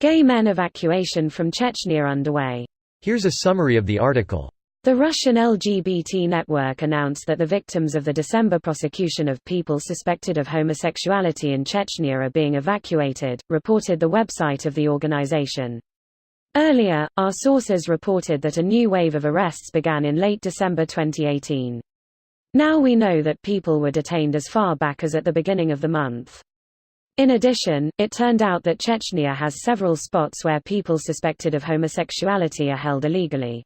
Gay men evacuation from Chechnya underway. Here's a summary of the article. The Russian LGBT network announced that the victims of the December prosecution of people suspected of homosexuality in Chechnya are being evacuated, reported the website of the organization. Earlier, our sources reported that a new wave of arrests began in late December 2018. Now we know that people were detained as far back as at the beginning of the month. In addition, it turned out that Chechnya has several spots where people suspected of homosexuality are held illegally.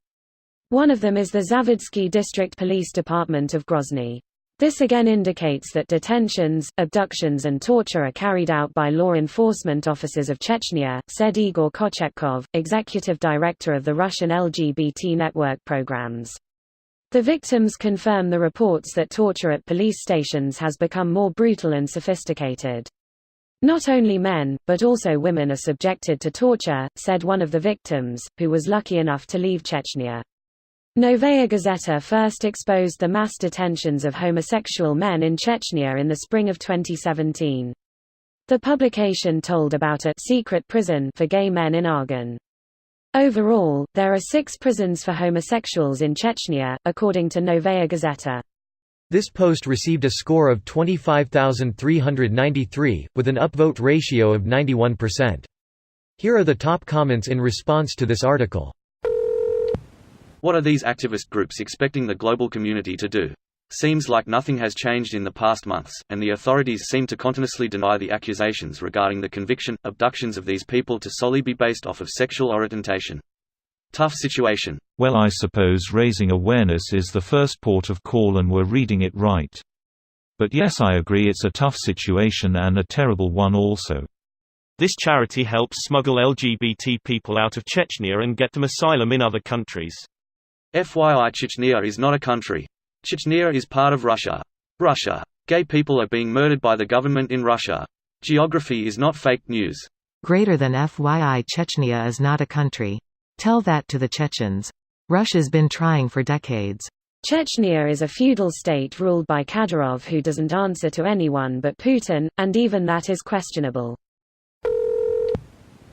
One of them is the Zavidsky District Police Department of Grozny. This again indicates that detentions, abductions and torture are carried out by law enforcement officers of Chechnya, said Igor Kochetkov, executive director of the Russian LGBT network programs. The victims confirm the reports that torture at police stations has become more brutal and sophisticated. Not only men, but also women are subjected to torture, said one of the victims, who was lucky enough to leave Chechnya. Novaya Gazeta first exposed the mass detentions of homosexual men in Chechnya in the spring of 2017. The publication told about a secret prison for gay men in Argon. Overall, there are 6 prisons for homosexuals in Chechnya, according to Novaya Gazeta. This post received a score of 25,393, with an upvote ratio of 91%. Here are the top comments in response to this article. What are these activist groups expecting the global community to do? Seems like nothing has changed in the past months, and the authorities seem to continuously deny the accusations regarding the conviction, abductions of these people to solely be based off of sexual orientation. Tough situation. Well, I suppose raising awareness is the first port of call and we're reading it right. But yes, I agree it's a tough situation and a terrible one also. This charity helps smuggle LGBT people out of Chechnya and get them asylum in other countries. FYI, Chechnya is not a country. Chechnya is part of Russia. Russia. Gay people are being murdered by the government in Russia. Geography is not fake news. Greater than FYI, Chechnya is not a country. Tell that to the Chechens. Russia's been trying for decades. Chechnya is a feudal state ruled by Kadyrov who doesn't answer to anyone but Putin, and even that is questionable.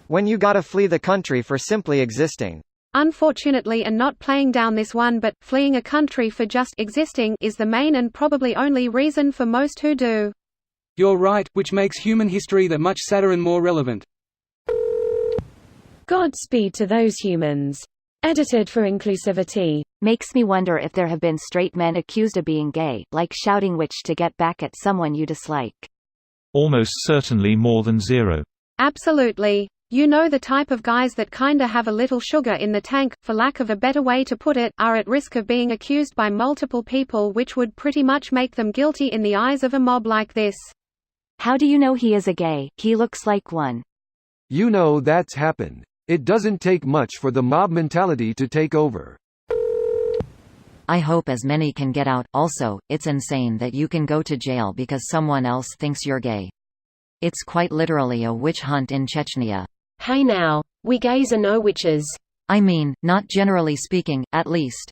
When you gotta flee the country for simply existing. Unfortunately, and not playing down this one, but fleeing a country for just existing is the main and probably only reason for most who do. You're right, which makes human history that much sadder and more relevant. Godspeed to those humans. Edited for inclusivity. Makes me wonder if there have been straight men accused of being gay, like shouting which to get back at someone you dislike. Almost certainly more than 0. Absolutely. You know, the type of guys that kinda have a little sugar in the tank, for lack of a better way to put it, are at risk of being accused by multiple people, which would pretty much make them guilty in the eyes of a mob like this. How do you know he is a gay? He looks like one. You know that's happened. It doesn't take much for the mob mentality to take over. I hope as many can get out. Also, it's insane that you can go to jail because someone else thinks you're gay. It's quite literally a witch hunt in Chechnya. Hey now, we gays are no witches. I mean, not generally speaking, at least.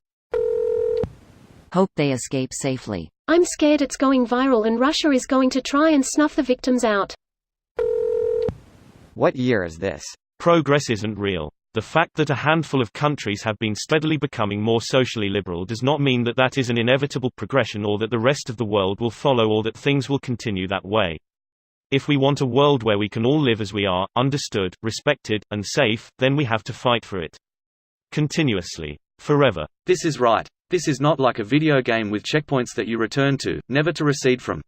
Hope they escape safely. I'm scared it's going viral and Russia is going to try and snuff the victims out. What year is this? Progress isn't real. The fact that a handful of countries have been steadily becoming more socially liberal does not mean that that is an inevitable progression or that the rest of the world will follow or that things will continue that way. If we want a world where we can all live as we are, understood, respected, and safe, then we have to fight for it. Continuously. Forever. This is right. This is not like a video game with checkpoints that you return to, never to recede from.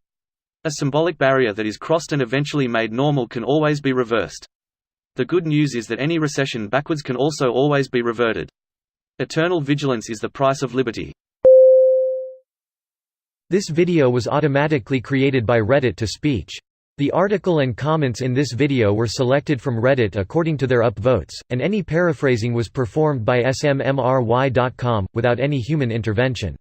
A symbolic barrier that is crossed and eventually made normal can always be reversed. The good news is that any recession backwards can also always be reverted. Eternal vigilance is the price of liberty. This video was automatically created by Reddit to speech. The article and comments in this video were selected from Reddit according to their upvotes, and any paraphrasing was performed by smmry.com, without any human intervention.